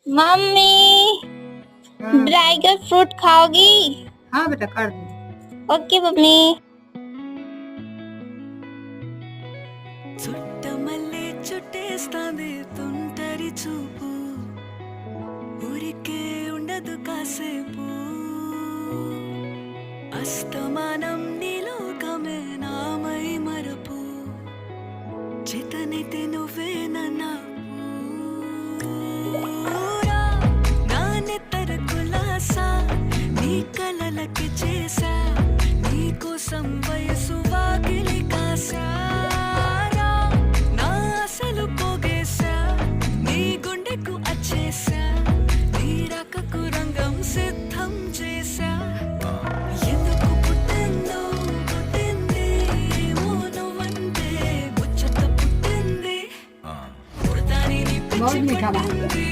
Mummy हाँ dragon fruit खाओगी? हाँ बेटा कर दो। Okay mummy. చుట్టమల్లే చుట్టేస్తాంది తుంటరి చూపు ఊరికే ఉండదు కాసేపు అస్తమానం నీలోకమే నామై మరపు చేతనైతే నువ్వే నన్నూరా నానెత్తర కులాసా నీ కలలకి చేసా నీ కోసం వయసు వాకిలి కాసా రంగం సిద్ధం చేశా ఎందుకు పుట్టిందో పుట్టింది ఏమో నువ్వంటే ముచ్చట పుట్టింది పుడతాని పిచ్చి పట్టింది